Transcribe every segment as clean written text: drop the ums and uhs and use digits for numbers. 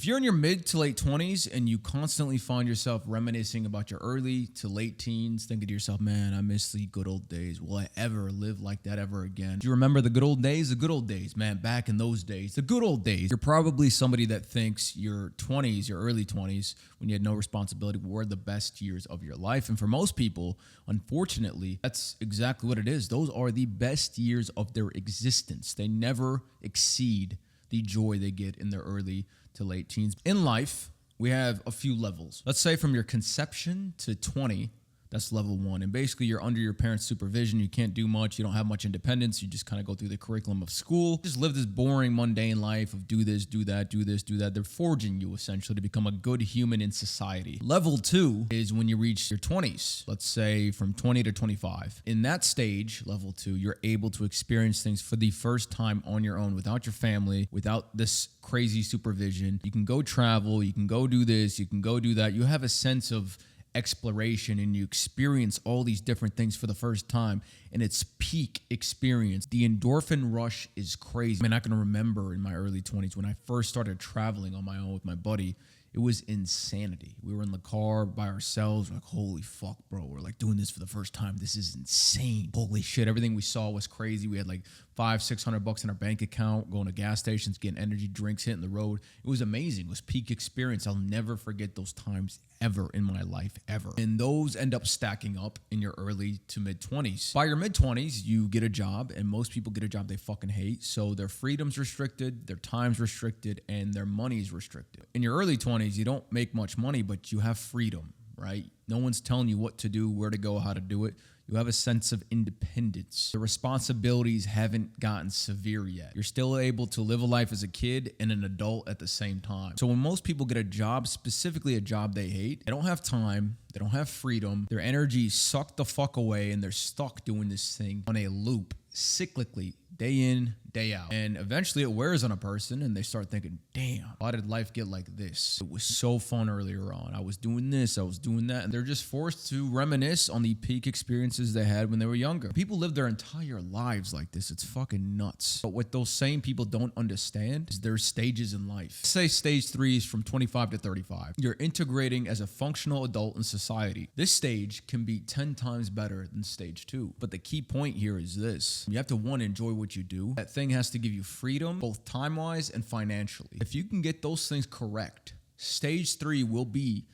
If you're in your mid to late 20s and you constantly find yourself reminiscing about your early to late teens, thinking to yourself, man, I miss the good old days. Will I ever live like that ever again? Do you remember the good old days? The good old days, man, back in those days, the good old days. You're probably somebody that thinks your 20s, your early 20s, when you had no responsibility, were the best years of your life. And for most people, unfortunately, that's exactly what it is. Those are the best years of their existence. They never exceed the joy they get in their early to late teens. In life, we have a few levels. Let's say from your conception to 20, that's level 1. And basically, you're under your parents' supervision. You can't do much. You don't have much independence. You just kind of go through the curriculum of school. Just live this boring, mundane life of do this, do that, do this, do that. They're forging you, essentially, to become a good human in society. Level 2 is when you reach your 20s. Let's say from 20 to 25. In that stage, level 2, you're able to experience things for the first time on your own, without your family, without this crazy supervision. You can go travel. You can go do this. You can go do that. You have a sense of exploration and you experience all these different things for the first time, and it's peak experience. The endorphin rush is crazy. I mean, I can remember in my early 20s when I first started traveling on my own with my buddy. It was insanity. We were in the car by ourselves. We're like, holy fuck, bro. We're like doing this for the first time. This is insane. Holy shit. Everything we saw was crazy. We had like $500-600 in our bank account, going to gas stations, getting energy drinks, hitting the road. It was amazing. It was peak experience. I'll never forget those times ever in my life, ever. And those end up stacking up in your early to mid 20s. By your mid 20s, you get a job, and most people get a job they fucking hate. So their freedom's restricted, their time's restricted, and their money's restricted. In your early 20s, you don't make much money, but you have freedom, right? No one's telling you what to do, where to go, how to do it. You have a sense of independence. The responsibilities haven't gotten severe yet. You're still able to live a life as a kid and an adult at the same time. So when most people get a job, specifically a job they hate, they don't have time, they don't have freedom, their energy sucked the fuck away, and they're stuck doing this thing on a loop, cyclically, day in, day out. And eventually it wears on a person and they start thinking, damn, why did life get like this? It was so fun earlier on. I was doing this, I was doing that. And they're just forced to reminisce on the peak experiences they had when they were younger. People live their entire lives like this. It's fucking nuts. But what those same people don't understand is there's stages in life. Say stage 3 is from 25 to 35. You're integrating as a functional adult in society. This stage can be 10 times better than stage 2. But the key point here is this. You have to, one, enjoy what you do. That thing has to give you freedom, both time-wise and financially. If you can get those things correct, stage 3 will be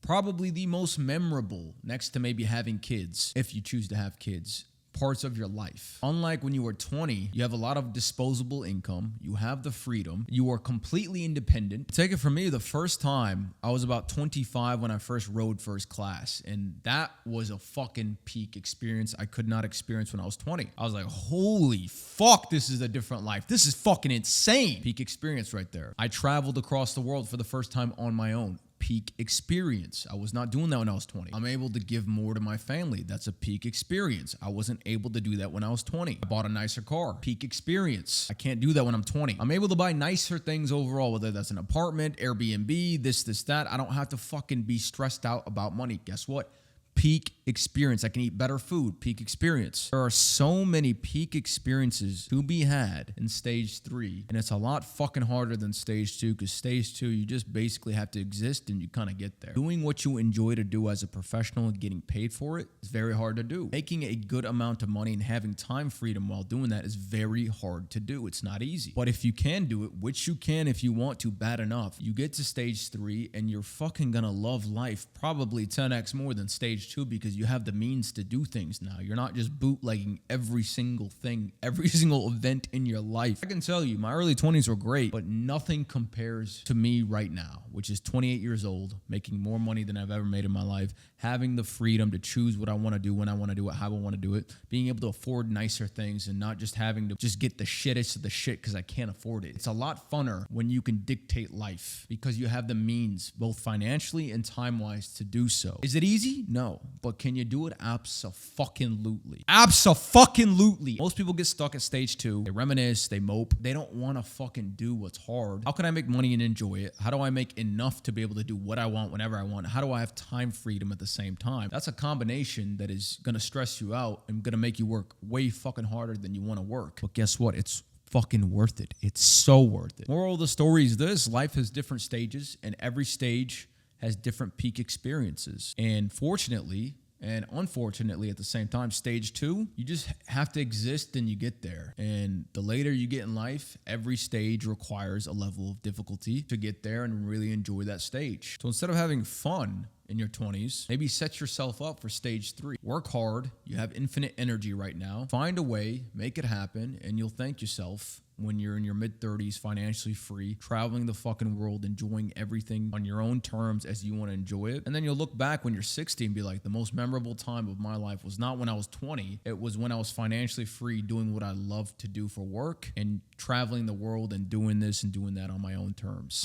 probably the most memorable, next to maybe having kids, if you choose to have kids, parts of your life. Unlike when you were 20, you have a lot of disposable income, you have the freedom, you are completely independent. Take it from me, the first time, I was about 25 when I first rode first class, and that was a fucking peak experience I could not experience when I was 20. I was like, holy fuck, this is a different life. This is fucking insane. Peak experience right there. I traveled across the world for the first time on my own. Peak experience. I was not doing that when I was 20. I'm able to give more to my family. That's a peak experience. I wasn't able to do that when I was 20. I bought a nicer car. Peak experience. I can't do that when I'm 20. I'm able to buy nicer things overall, whether that's an apartment, Airbnb, this, that. I don't have to fucking be stressed out about money. Guess what? Peak experience. I can eat better food. Peak experience. There are so many peak experiences to be had in stage 3, and it's a lot fucking harder than stage 2, because stage 2, you just basically have to exist and you kind of get there. Doing what you enjoy to do as a professional and getting paid for it is very hard to do. Making a good amount of money and having time freedom while doing that is very hard to do. It's not easy. But if you can do it, which you can if you want to bad enough, you get to stage 3 and you're fucking gonna love life probably 10x more than stage 2, because you have the means to do things now. You're not just bootlegging every single thing, every single event in your life. I can tell you, my early 20s were great, but nothing compares to me right now, which is 28 years old, making more money than I've ever made in my life, having the freedom to choose what I want to do, when I want to do it, how I want to do it, being able to afford nicer things and not just having to just get the shittest of the shit because I can't afford it. It's a lot funner when you can dictate life because you have the means, both financially and time-wise, to do so. Is it easy? No. But can you do it? Abso-fucking-lutely. Abso-fucking-lutely. Most people get stuck at stage 2. They reminisce, they mope. They don't want to fucking do what's hard. How can I make money and enjoy it? How do I make enough to be able to do what I want whenever I want? How do I have time freedom at the same time? That's a combination that is going to stress you out and going to make you work way fucking harder than you want to work. But guess what? It's fucking worth it. It's so worth it. Moral of the story is this: life has different stages, and every stage has different peak experiences. And fortunately, and unfortunately at the same time, stage 2, you just have to exist and you get there. And the later you get in life, every stage requires a level of difficulty to get there and really enjoy that stage. So instead of having fun in your 20s, maybe set yourself up for stage 3. Work hard. You have infinite energy right now. Find a way, make it happen, and you'll thank yourself when you're in your mid-30s, financially free, traveling the fucking world, enjoying everything on your own terms as you want to enjoy it. And then you'll look back when you're 60 and be like, the most memorable time of my life was not when I was 20. It was when I was financially free, doing what I love to do for work and traveling the world and doing this and doing that on my own terms.